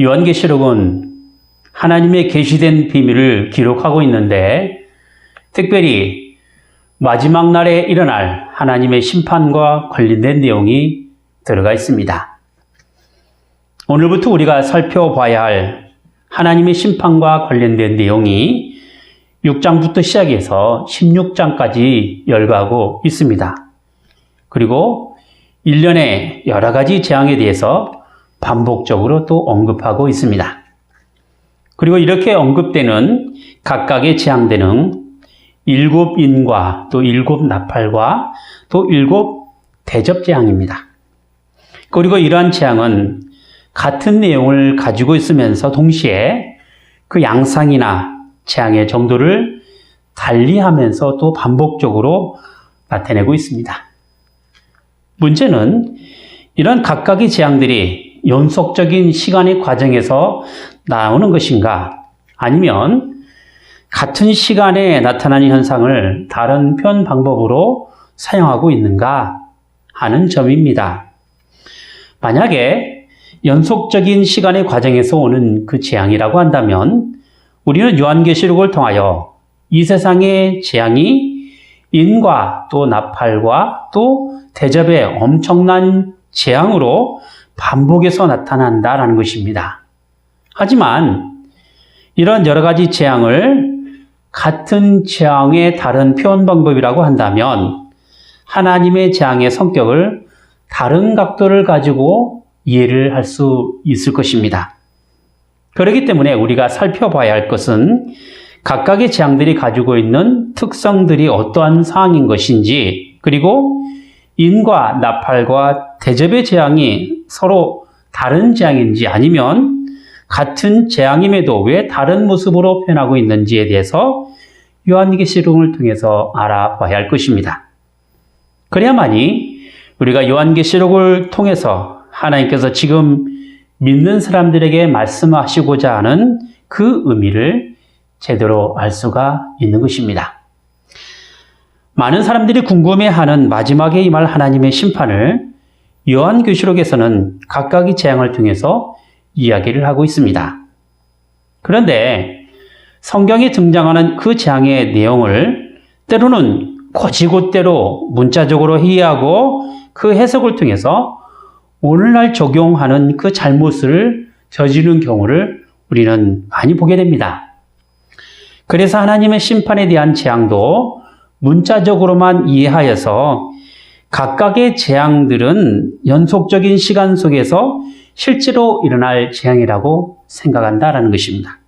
요한계시록은 하나님의 계시된 비밀을 기록하고 있는데 특별히 마지막 날에 일어날 하나님의 심판과 관련된 내용이 들어가 있습니다. 오늘부터 우리가 살펴봐야 할 하나님의 심판과 관련된 내용이 6장부터 시작해서 16장까지 열거하고 있습니다. 그리고 일련의 여러 가지 재앙에 대해서 반복적으로 또 언급하고 있습니다. 그리고 이렇게 언급되는 각각의 재앙들은 7인과 또 7나팔과 또 7대접재앙입니다. 그리고 이러한 재앙은 같은 내용을 가지고 있으면서 동시에 그 양상이나 재앙의 정도를 달리하면서 또 반복적으로 나타내고 있습니다. 문제는 이런 각각의 재앙들이 연속적인 시간의 과정에서 나오는 것인가, 아니면 같은 시간에 나타나는 현상을 다른 표현 방법으로 사용하고 있는가 하는 점입니다. 만약에 연속적인 시간의 과정에서 오는 그 재앙이라고 한다면 우리는 요한계시록을 통하여 이 세상의 재앙이 인과 또 나팔과 또 대접의 엄청난 재앙으로 반복해서 나타난다라는 것입니다. 하지만 이런 여러 가지 재앙을 같은 재앙의 다른 표현 방법이라고 한다면 하나님의 재앙의 성격을 다른 각도를 가지고 이해를 할 수 있을 것입니다. 그렇기 때문에 우리가 살펴봐야 할 것은 각각의 재앙들이 가지고 있는 특성들이 어떠한 상황인 것인지, 그리고 인과 나팔과 대접의 재앙이 서로 다른 재앙인지 아니면 같은 재앙임에도 왜 다른 모습으로 표현하고 있는지에 대해서 요한계시록을 통해서 알아봐야 할 것입니다. 그래야만이 우리가 요한계시록을 통해서 하나님께서 지금 믿는 사람들에게 말씀하시고자 하는 그 의미를 제대로 알 수가 있는 것입니다. 많은 사람들이 궁금해하는 마지막에 임할 하나님의 심판을 요한계시록에서는 각각의 재앙을 통해서 이야기를 하고 있습니다. 그런데 성경에 등장하는 그 재앙의 내용을 때로는 곧이곧대로 문자적으로 이해하고 그 해석을 통해서 오늘날 적용하는 그 잘못을 저지르는 경우를 우리는 많이 보게 됩니다. 그래서 하나님의 심판에 대한 재앙도 문자적으로만 이해하여서 각각의 재앙들은 연속적인 시간 속에서 실제로 일어날 재앙이라고 생각한다라는 것입니다.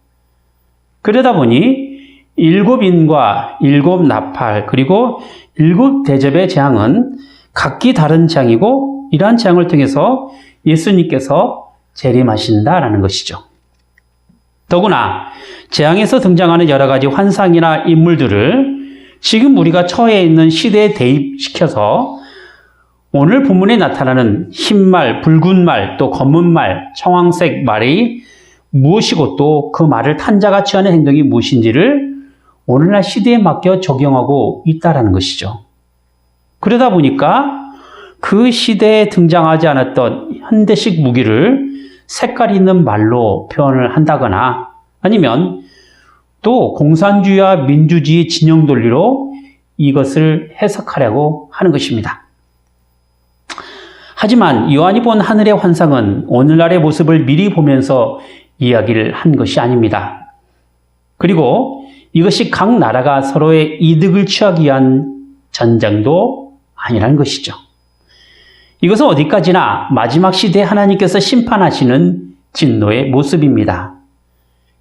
그러다 보니 7인과 7나팔 그리고 7대접의 재앙은 각기 다른 재앙이고 이러한 재앙을 통해서 예수님께서 재림하신다라는 것이죠. 더구나 재앙에서 등장하는 여러 가지 환상이나 인물들을 지금 우리가 처해 있는 시대에 대입시켜서 오늘 본문에 나타나는 흰말, 붉은 말, 또 검은 말, 청황색 말이 무엇이고 또 그 말을 탄 자가 취하는 행동이 무엇인지를 오늘날 시대에 맡겨 적용하고 있다는 것이죠. 그러다 보니까 그 시대에 등장하지 않았던 현대식 무기를 색깔 있는 말로 표현을 한다거나 아니면 또 공산주의와 민주주의 진영 논리로 이것을 해석하려고 하는 것입니다. 하지만 요한이 본 하늘의 환상은 오늘날의 모습을 미리 보면서 이야기를 한 것이 아닙니다. 그리고 이것이 각 나라가 서로의 이득을 취하기 위한 전쟁도 아니라는 것이죠. 이것은 어디까지나 마지막 시대에 하나님께서 심판하시는 진노의 모습입니다.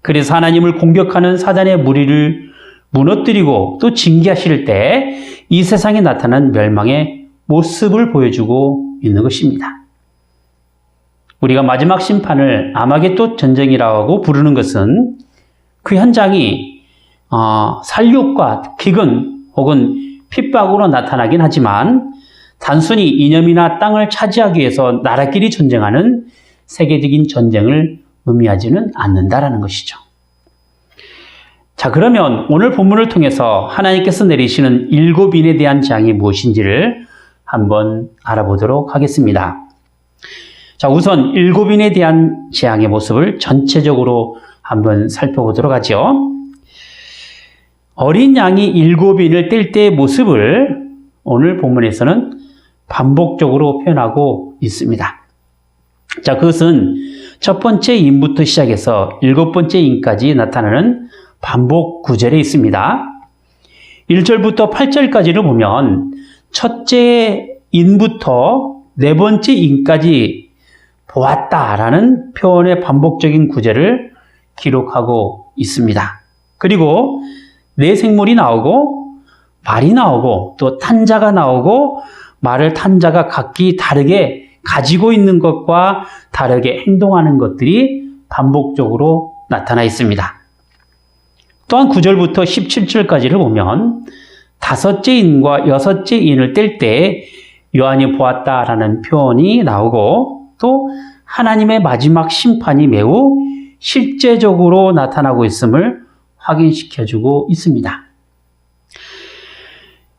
그래서 하나님을 공격하는 사단의 무리를 무너뜨리고 또 징계하실 때 이 세상에 나타난 멸망의 모습을 보여주고 있는 것입니다. 우리가 마지막 심판을 아마겟돈 전쟁이라고 부르는 것은 그 현장이 살육과 기근 혹은 핍박으로 나타나긴 하지만 단순히 이념이나 땅을 차지하기 위해서 나라끼리 전쟁하는 세계적인 전쟁을 의미하지는 않는다라는 것이죠. 자, 그러면 오늘 본문을 통해서 하나님께서 내리시는 7인에 대한 재앙이 무엇인지를 한번 알아보도록 하겠습니다. 자, 우선 7인에 대한 재앙의 모습을 전체적으로 한번 살펴보도록 하죠. 어린 양이 7인을 뗄 때의 모습을 오늘 본문에서는 반복적으로 표현하고 있습니다. 자, 그것은 첫 번째 인부터 시작해서 7번째 인까지 나타나는 반복 구절에 있습니다. 1절부터 8절까지를 보면 첫째 인부터 4번째 인까지 보았다라는 표현의 반복적인 구절을 기록하고 있습니다. 그리고 네 생물이 나오고 말이 나오고 또 탄 자가 나오고 말을 탄 자가 각기 다르게 가지고 있는 것과 다르게 행동하는 것들이 반복적으로 나타나 있습니다. 또한 9절부터 17절까지를 보면 5째 인과 6째 인을 뗄 때 요한이 보았다라는 표현이 나오고 또 하나님의 마지막 심판이 매우 실제적으로 나타나고 있음을 확인시켜주고 있습니다.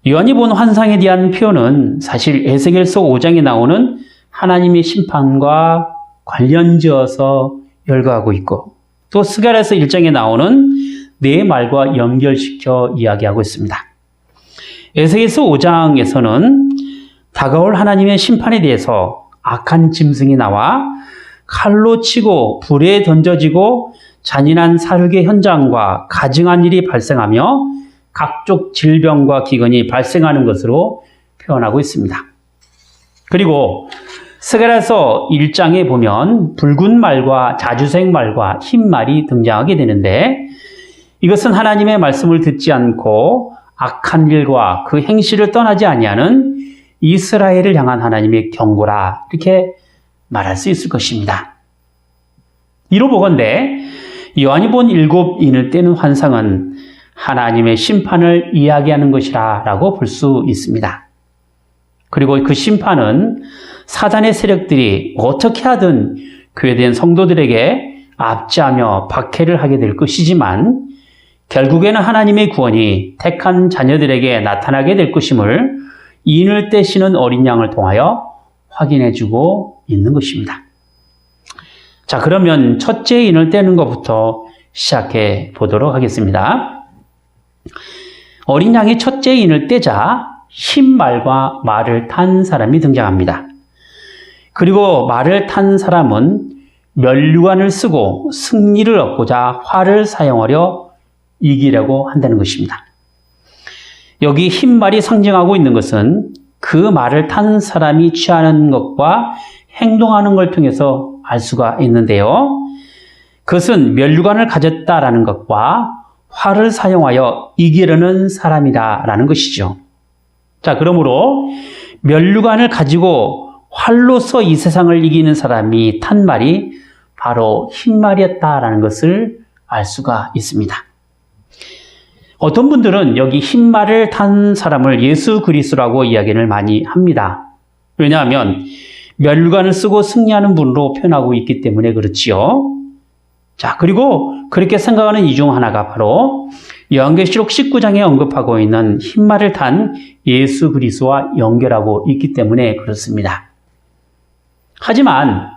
요한이 본 환상에 대한 표현은 사실 에스겔서 5장에 나오는 하나님의 심판과 관련지어서 열거하고 있고 또 스가랴서 1장에 나오는 네 말과 연결시켜 이야기하고 있습니다. 에스겔서 5장에서는 다가올 하나님의 심판에 대해서 악한 짐승이 나와 칼로 치고 불에 던져지고 잔인한 살육의 현장과 가증한 일이 발생하며 각종 질병과 기근이 발생하는 것으로 표현하고 있습니다. 그리고 스가랴서 1장에 보면 붉은 말과 자주색 말과 흰 말이 등장하게 되는데 이것은 하나님의 말씀을 듣지 않고 악한 일과 그 행실을 떠나지 아니하는 이스라엘을 향한 하나님의 경고라 이렇게 말할 수 있을 것입니다. 이로 보건대 요한이 본 7인을 떼는 환상은 하나님의 심판을 이야기하는 것이라 라고 볼 수 있습니다. 그리고 그 심판은 사단의 세력들이 어떻게 하든 교회된 성도들에게 압제하며 박해를 하게 될 것이지만 결국에는 하나님의 구원이 택한 자녀들에게 나타나게 될 것임을 인을 떼시는 어린 양을 통하여 확인해주고 있는 것입니다. 자, 그러면 첫째 인을 떼는 것부터 시작해 보도록 하겠습니다. 어린 양이 첫째 인을 떼자 흰 말과 말을 탄 사람이 등장합니다. 그리고 말을 탄 사람은 면류관을 쓰고 승리를 얻고자 활을 사용하려 이기려고 한다는 것입니다. 여기 흰 말이 상징하고 있는 것은 그 말을 탄 사람이 취하는 것과 행동하는 걸 통해서 알 수가 있는데요. 그것은 면류관을 가졌다라는 것과 활을 사용하여 이기려는 사람이다라는 것이죠. 자, 그러므로 면류관을 가지고 활로서 이 세상을 이기는 사람이 탄 말이 바로 흰 말이었다라는 것을 알 수가 있습니다. 어떤 분들은 여기 흰 말을 탄 사람을 예수 그리스도라고 이야기를 많이 합니다. 왜냐하면 면류관을 쓰고 승리하는 분으로 표현하고 있기 때문에 그렇지요. 자, 그리고 그렇게 생각하는 이유 중 하나가 바로 요한계시록 19장에 언급하고 있는 흰 말을 탄 예수 그리스도와 연결하고 있기 때문에 그렇습니다. 하지만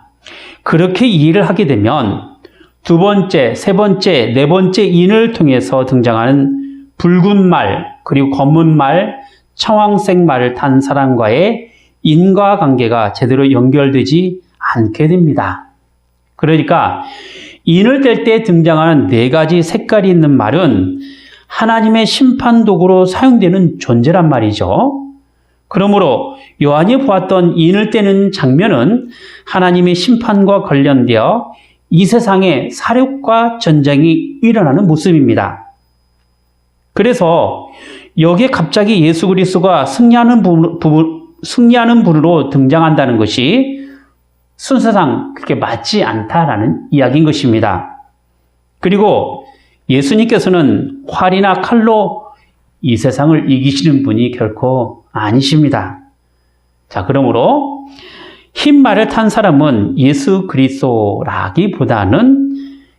그렇게 이해를 하게 되면 두 번째, 세 번째, 네 번째 인을 통해서 등장하는 붉은 말, 그리고 검은 말, 청황색 말을 탄 사람과의 인과관계가 제대로 연결되지 않게 됩니다. 그러니까 인을 뗄 때 등장하는 4가지 색깔이 있는 말은 하나님의 심판 도구로 사용되는 존재란 말이죠. 그러므로 요한이 보았던 인을 떼는 장면은 하나님의 심판과 관련되어 이 세상에 사륙과 전쟁이 일어나는 모습입니다. 그래서 여기에 갑자기 예수 그리스도가 승리하는 분으로 등장한다는 것이 순서상 그렇게 맞지 않다라는 이야기인 것입니다. 그리고 예수님께서는 활이나 칼로 이 세상을 이기시는 분이 결코 아니십니다. 자, 그러므로 흰 말을 탄 사람은 예수 그리스도라기보다는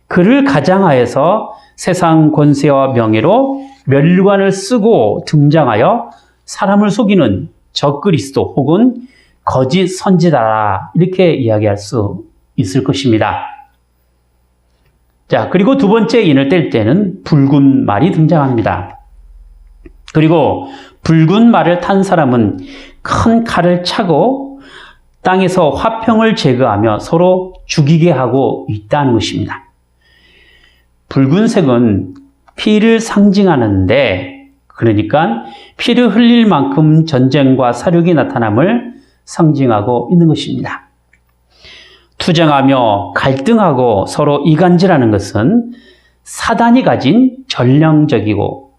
그를 가장하여서 세상 권세와 명예로 면류관을 쓰고 등장하여 사람을 속이는 적그리스도 혹은 거짓 선지자라 이렇게 이야기할 수 있을 것입니다. 자, 그리고 두 번째 인을 뗄 때는 붉은 말이 등장합니다. 그리고 붉은 말을 탄 사람은 큰 칼을 차고 땅에서 화평을 제거하며 서로 죽이게 하고 있다는 것입니다. 붉은색은 피를 상징하는데, 그러니까 피를 흘릴 만큼 전쟁과 사륙이 나타남을 상징하고 있는 것입니다. 투쟁하며 갈등하고 서로 이간질하는 것은 사단이 가진 전형적이고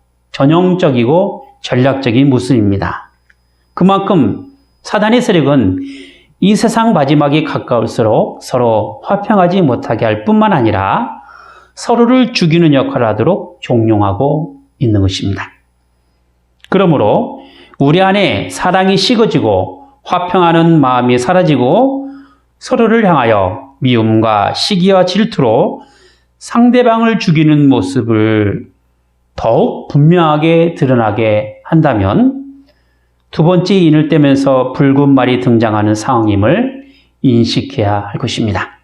전략적인 모습입니다. 그만큼 사단의 세력은 이 세상 마지막이 가까울수록 서로 화평하지 못하게 할 뿐만 아니라 서로를 죽이는 역할을 하도록 종용하고 있는 것입니다. 그러므로 우리 안에 사랑이 식어지고 화평하는 마음이 사라지고 서로를 향하여 미움과 시기와 질투로 상대방을 죽이는 모습을 더욱 분명하게 드러나게 한다면 두 번째 인을 떼면서 붉은 말이 등장하는 상황임을 인식해야 할 것입니다.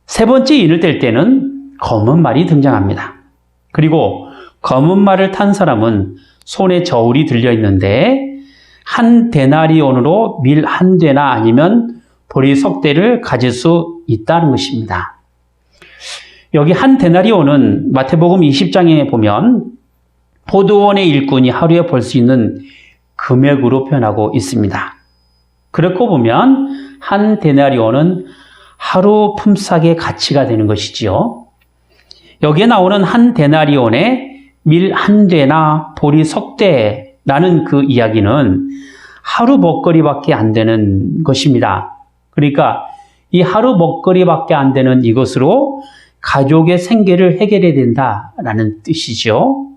세 번째 인을 뗄 때는 검은 말이 등장합니다. 그리고 검은 말을 탄 사람은 손에 저울이 들려 있는데 한 데나리온으로 밀 한 대나 아니면 보리 석 대를 가질 수 있다는 것입니다. 여기 한 데나리온은 마태복음 20장에 보면 포도원의 일꾼이 하루에 벌 수 있는 금액으로 표현하고 있습니다. 그렇고 보면 한 데나리온은 하루 품삯의 가치가 되는 것이지요. 여기에 나오는 한 데나리온에 밀 한 대나 보리 석 대라는 그 이야기는 하루 먹거리밖에 안 되는 것입니다. 그러니까 이 하루 먹거리밖에 안 되는 이것으로 가족의 생계를 해결해야 된다라는 뜻이죠.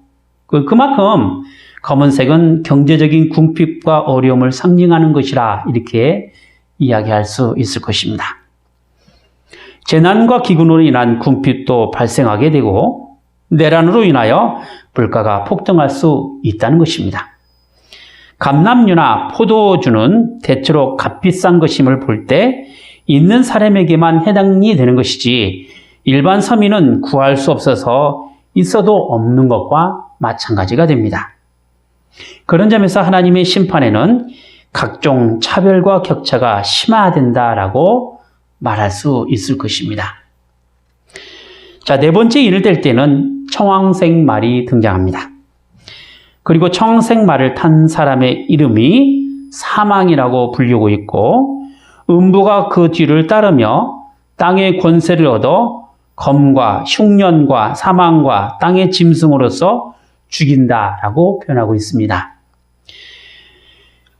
그만큼 검은색은 경제적인 궁핍과 어려움을 상징하는 것이라 이렇게 이야기할 수 있을 것입니다. 재난과 기근으로 인한 궁핍도 발생하게 되고 내란으로 인하여 물가가 폭등할 수 있다는 것입니다. 감람류나 포도주는 대체로 값비싼 것임을 볼 때 있는 사람에게만 해당이 되는 것이지 일반 서민은 구할 수 없어서 있어도 없는 것과 마찬가지가 됩니다. 그런 점에서 하나님의 심판에는 각종 차별과 격차가 심화된다라고 말할 수 있을 것입니다. 자, 네 번째 인을 뗄 때는 청황색 말이 등장합니다. 그리고 청황색 말을 탄 사람의 이름이 사망이라고 불리고 있고 음부가 그 뒤를 따르며 땅의 권세를 얻어 검과 흉년과 사망과 땅의 짐승으로서 죽인다라고 표현하고 있습니다.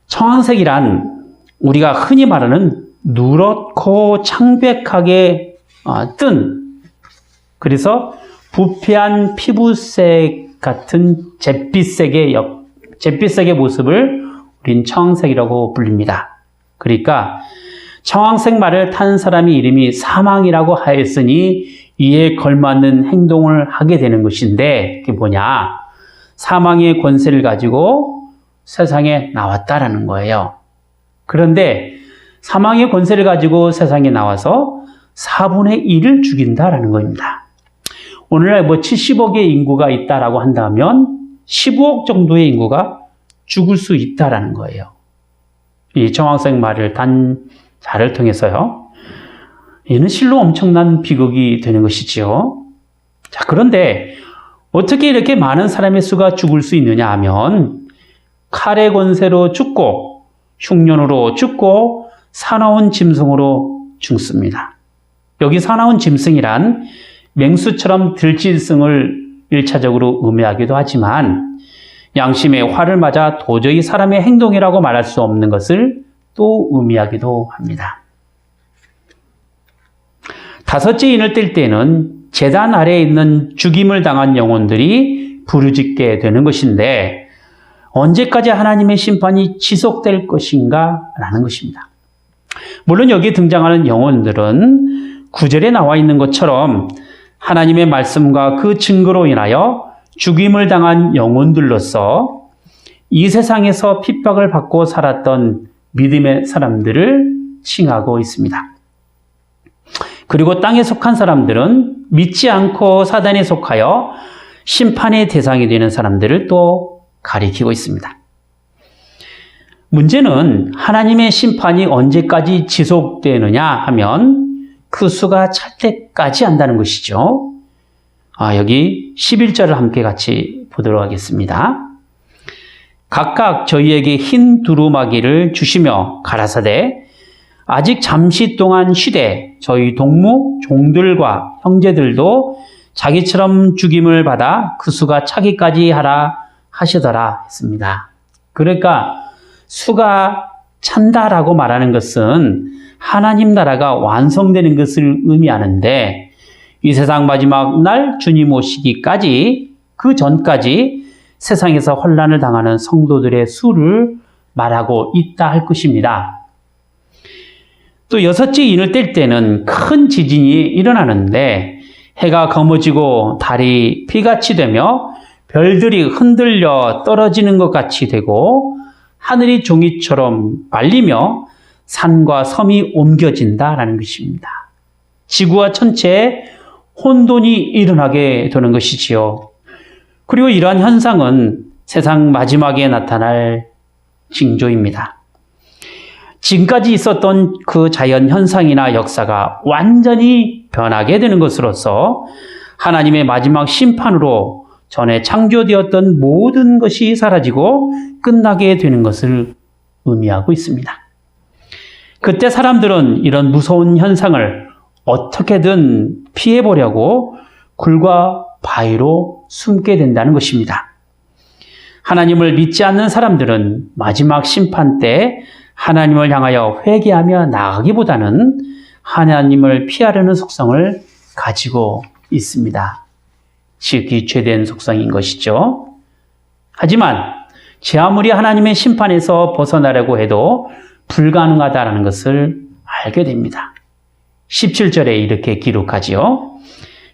청황색이란 우리가 흔히 말하는 누렇고 창백하게 뜬, 그래서 부패한 피부색 같은 잿빛색의 모습을 우린 청황색이라고 불립니다. 그러니까 청황색 말을 탄 사람의 이름이 사망이라고 하였으니 이에 걸맞는 행동을 하게 되는 것인데 그게 뭐냐? 사망의 권세를 가지고 세상에 나왔다라는 거예요. 그런데 사망의 권세를 가지고 세상에 나와서 4분의 1을 죽인다라는 겁니다. 오늘날 70억의 인구가 있다라고 한다면 15억 정도의 인구가 죽을 수 있다라는 거예요. 이 청황색 말을 탄 자를 통해서요. 이는 실로 엄청난 비극이 되는 것이지요. 자, 그런데 어떻게 이렇게 많은 사람의 수가 죽을 수 있느냐 하면 칼의 권세로 죽고 흉년으로 죽고 사나운 짐승으로 죽습니다. 여기 사나운 짐승이란 맹수처럼 들짐승을 1차적으로 의미하기도 하지만 양심의 화를 맞아 도저히 사람의 행동이라고 말할 수 없는 것을 또 의미하기도 합니다. 다섯째 인을 뗄 때는 제단 아래에 있는 죽임을 당한 영혼들이 부르짖게 되는 것인데 언제까지 하나님의 심판이 지속될 것인가 라는 것입니다. 물론 여기에 등장하는 영혼들은 9절에 나와 있는 것처럼 하나님의 말씀과 그 증거로 인하여 죽임을 당한 영혼들로서 이 세상에서 핍박을 받고 살았던 믿음의 사람들을 칭하고 있습니다. 그리고 땅에 속한 사람들은 믿지 않고 사단에 속하여 심판의 대상이 되는 사람들을 또 가리키고 있습니다. 문제는 하나님의 심판이 언제까지 지속되느냐 하면 그 수가 찰 때까지 한다는 것이죠. 여기 11절을 함께 같이 보도록 하겠습니다. 각각 저희에게 흰 두루마기를 주시며 가라사대 아직 잠시 동안 쉬되 저희 동무 종들과 형제들도 자기처럼 죽임을 받아 그 수가 차기까지 하라 하시더라 했습니다. 그러니까 수가 찬다라고 말하는 것은 하나님 나라가 완성되는 것을 의미하는데 이 세상 마지막 날 주님 오시기까지 그 전까지 세상에서 혼란을 당하는 성도들의 수를 말하고 있다 할 것입니다. 또 여섯째 인을 뗄 때는 큰 지진이 일어나는데 해가 검어지고 달이 피같이 되며 별들이 흔들려 떨어지는 것 같이 되고 하늘이 종이처럼 말리며 산과 섬이 옮겨진다라는 것입니다. 지구와 천체에 혼돈이 일어나게 되는 것이지요. 그리고 이러한 현상은 세상 마지막에 나타날 징조입니다. 지금까지 있었던 그 자연 현상이나 역사가 완전히 변하게 되는 것으로서 하나님의 마지막 심판으로 전에 창조되었던 모든 것이 사라지고 끝나게 되는 것을 의미하고 있습니다. 그때 사람들은 이런 무서운 현상을 어떻게든 피해보려고 굴과 바위로 숨게 된다는 것입니다. 하나님을 믿지 않는 사람들은 마지막 심판 때 하나님을 향하여 회개하며 나아가기보다는 하나님을 피하려는 속성을 가지고 있습니다. 지극히 죄된 속성인 것이죠. 하지만 제 아무리 하나님의 심판에서 벗어나려고 해도 불가능하다는 것을 알게 됩니다. 17절에 이렇게 기록하지요.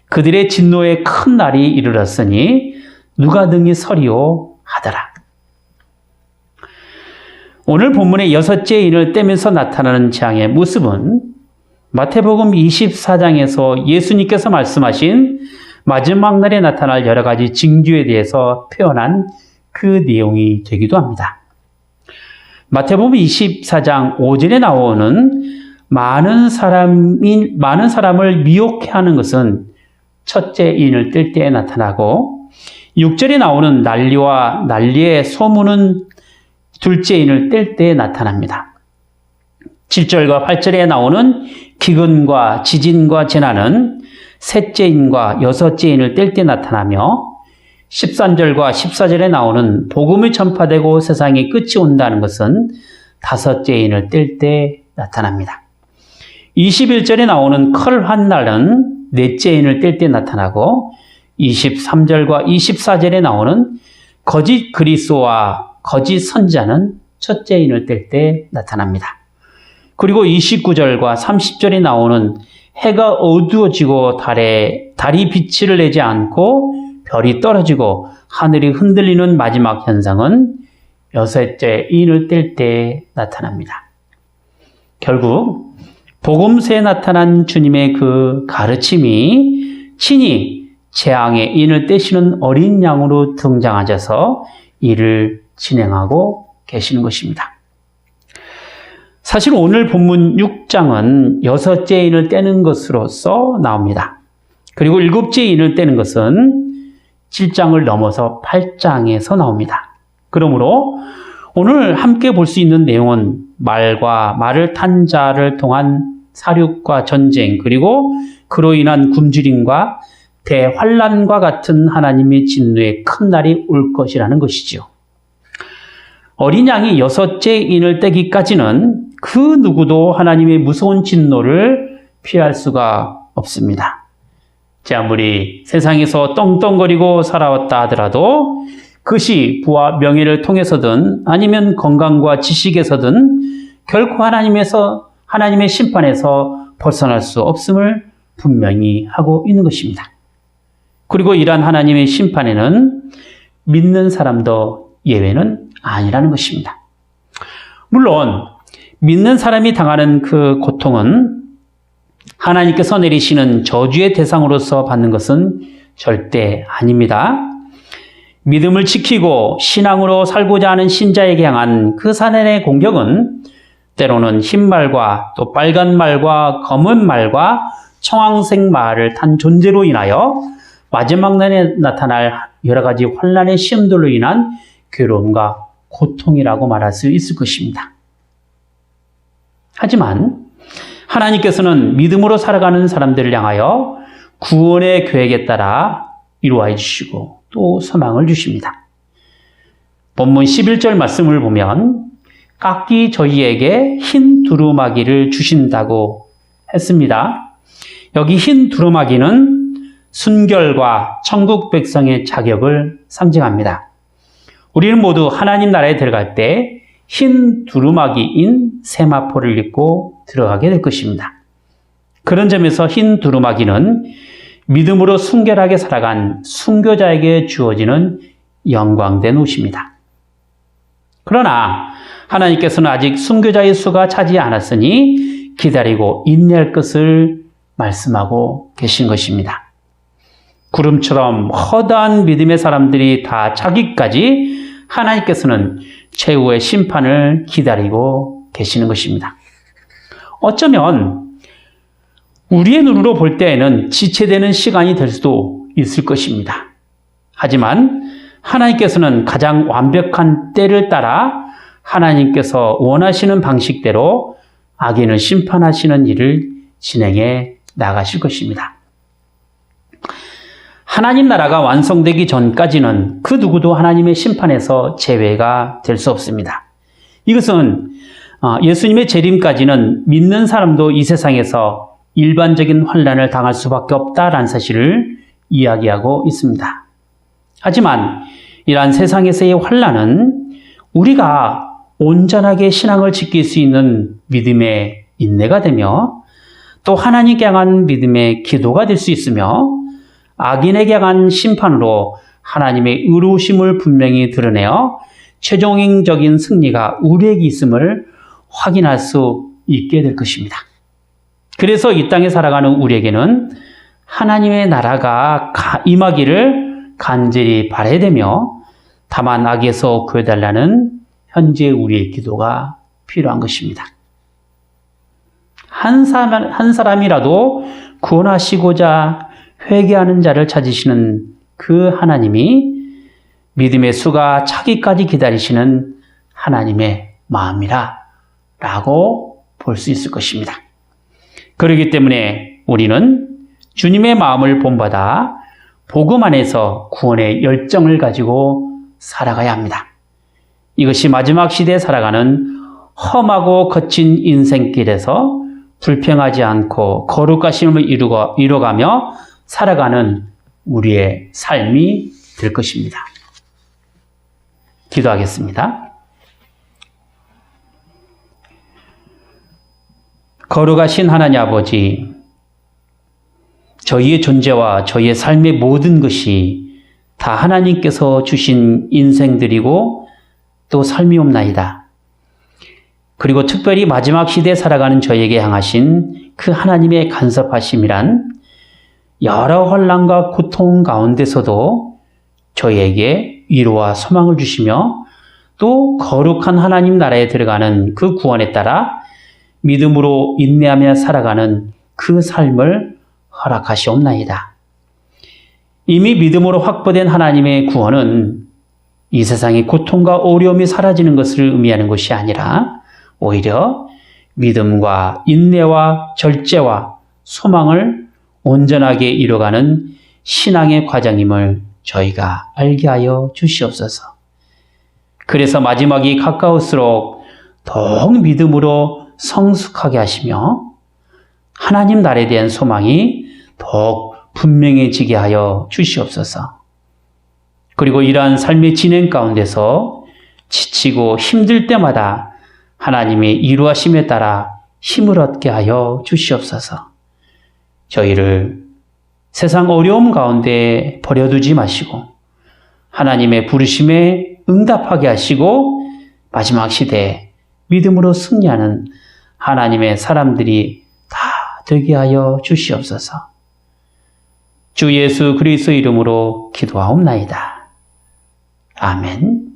그들의 진노의 큰 날이 이르렀으니 누가 등이 서리오 하더라. 오늘 본문의 여섯째 인을 떼면서 나타나는 재앙의 모습은 마태복음 24장에서 예수님께서 말씀하신 마지막 날에 나타날 여러 가지 징조에 대해서 표현한 그 내용이 되기도 합니다. 마태복음 24장 5절에 나오는 많은 사람을 미혹해 하는 것은 첫째 인을 뗄 때에 나타나고 6절에 나오는 난리와 난리의 소문은 둘째 인을 뗄 때에 나타납니다. 7절과 8절에 나오는 기근과 지진과 재난은 셋째 인과 여섯째 인을 뗄 때 나타나며 13절과 14절에 나오는 복음이 전파되고 세상에 끝이 온다는 것은 다섯째 인을 뗄 때 나타납니다. 21절에 나오는 컬한 날은 넷째 인을 뗄 때 나타나고 23절과 24절에 나오는 거짓 그리스도와 거짓 선지자는 첫째 인을 뗄 때 나타납니다. 그리고 29절과 30절에 나오는 해가 어두워지고 달이 빛을 내지 않고 별이 떨어지고 하늘이 흔들리는 마지막 현상은 여섯째 인을 뗄 때 나타납니다. 결국 복음서에 나타난 주님의 그 가르침이 친히 재앙의 인을 떼시는 어린 양으로 등장하셔서 이를 진행하고 계시는 것입니다. 사실 오늘 본문 6장은 여섯째 인을 떼는 것으로서 나옵니다. 그리고 일곱째 인을 떼는 것은 7장을 넘어서 8장에서 나옵니다. 그러므로 오늘 함께 볼 수 있는 내용은 말과 말을 탄 자를 통한 사륙과 전쟁, 그리고 그로 인한 굶주림과 대환란과 같은 하나님의 진노의 큰 날이 올 것이라는 것이지요. 어린 양이 여섯째 인을 떼기까지는 그 누구도 하나님의 무서운 진노를 피할 수가 없습니다. 아무리 세상에서 떵떵거리고 살아왔다 하더라도 그것이 부와 명예를 통해서든 아니면 건강과 지식에서든 결코 하나님의 심판에서 벗어날 수 없음을 분명히 하고 있는 것입니다. 그리고 이러한 하나님의 심판에는 믿는 사람도 예외는 아니라는 것입니다. 물론 믿는 사람이 당하는 그 고통은 하나님께서 내리시는 저주의 대상으로서 받는 것은 절대 아닙니다. 믿음을 지키고 신앙으로 살고자 하는 신자에게 향한 그 사단의 공격은 때로는 흰 말과 또 빨간 말과 검은 말과 청황색 말을 탄 존재로 인하여 마지막 날에 나타날 여러 가지 환난의 시험들로 인한 괴로움과 고통이라고 말할 수 있을 것입니다. 하지만 하나님께서는 믿음으로 살아가는 사람들을 향하여 구원의 계획에 따라 이루어 주시고 또 소망을 주십니다. 본문 11절 말씀을 보면 각기 저희에게 흰 두루마기를 주신다고 했습니다. 여기 흰 두루마기는 순결과 천국 백성의 자격을 상징합니다. 우리는 모두 하나님 나라에 들어갈 때 흰 두루마기인 세마포를 입고 들어가게 될 것입니다. 그런 점에서 흰 두루마기는 믿음으로 순결하게 살아간 순교자에게 주어지는 영광된 옷입니다. 그러나 하나님께서는 아직 순교자의 수가 차지 않았으니 기다리고 인내할 것을 말씀하고 계신 것입니다. 구름처럼 허다한 믿음의 사람들이 다 차기까지 하나님께서는 최후의 심판을 기다리고 계시는 것입니다. 어쩌면 우리의 눈으로 볼 때에는 지체되는 시간이 될 수도 있을 것입니다. 하지만 하나님께서는 가장 완벽한 때를 따라 하나님께서 원하시는 방식대로 악인을 심판하시는 일을 진행해 나가실 것입니다. 하나님 나라가 완성되기 전까지는 그 누구도 하나님의 심판에서 제외가 될 수 없습니다. 이것은 예수님의 재림까지는 믿는 사람도 이 세상에서 일반적인 환난을 당할 수밖에 없다라는 사실을 이야기하고 있습니다. 하지만 이러한 세상에서의 환난은 우리가 온전하게 신앙을 지킬 수 있는 믿음의 인내가 되며 또 하나님께 향한 믿음의 기도가 될 수 있으며 악인에게 향한 심판으로 하나님의 의로우심을 분명히 드러내어 최종적인 승리가 우리에게 있음을 확인할 수 있게 될 것입니다. 그래서 이 땅에 살아가는 우리에게는 하나님의 나라가 임하기를 간절히 바라야 되며 다만 악에서 구해달라는 현재 우리의 기도가 필요한 것입니다. 한 사람이라도 구원하시고자 회개하는 자를 찾으시는 그 하나님이 믿음의 수가 차기까지 기다리시는 하나님의 마음이라 라고 볼 수 있을 것입니다. 그렇기 때문에 우리는 주님의 마음을 본받아 복음 안에서 구원의 열정을 가지고 살아가야 합니다. 이것이 마지막 시대에 살아가는 험하고 거친 인생길에서 불평하지 않고 거룩하심을 이루어가며 살아가는 우리의 삶이 될 것입니다. 기도하겠습니다. 거룩하신 하나님 아버지, 저희의 존재와 저희의 삶의 모든 것이 다 하나님께서 주신 인생들이고 또 삶이옵나이다. 그리고 특별히 마지막 시대에 살아가는 저희에게 향하신 그 하나님의 간섭하심이란 여러 환난과 고통 가운데서도 저희에게 위로와 소망을 주시며 또 거룩한 하나님 나라에 들어가는 그 구원에 따라 믿음으로 인내하며 살아가는 그 삶을 허락하시옵나이다. 이미 믿음으로 확보된 하나님의 구원은 이 세상의 고통과 어려움이 사라지는 것을 의미하는 것이 아니라 오히려 믿음과 인내와 절제와 소망을 온전하게 이뤄가는 신앙의 과정임을 저희가 알게 하여 주시옵소서. 그래서 마지막이 가까울수록 더욱 믿음으로 성숙하게 하시며 하나님 나라에 대한 소망이 더욱 분명해지게 하여 주시옵소서. 그리고 이러한 삶의 진행 가운데서 지치고 힘들 때마다 하나님의 이루하심에 따라 힘을 얻게 하여 주시옵소서. 저희를 세상 어려움 가운데 버려두지 마시고 하나님의 부르심에 응답하게 하시고 마지막 시대에 믿음으로 승리하는 하나님의 사람들이 다 되게 하여 주시옵소서. 주 예수 그리스도 이름으로 기도하옵나이다. 아멘.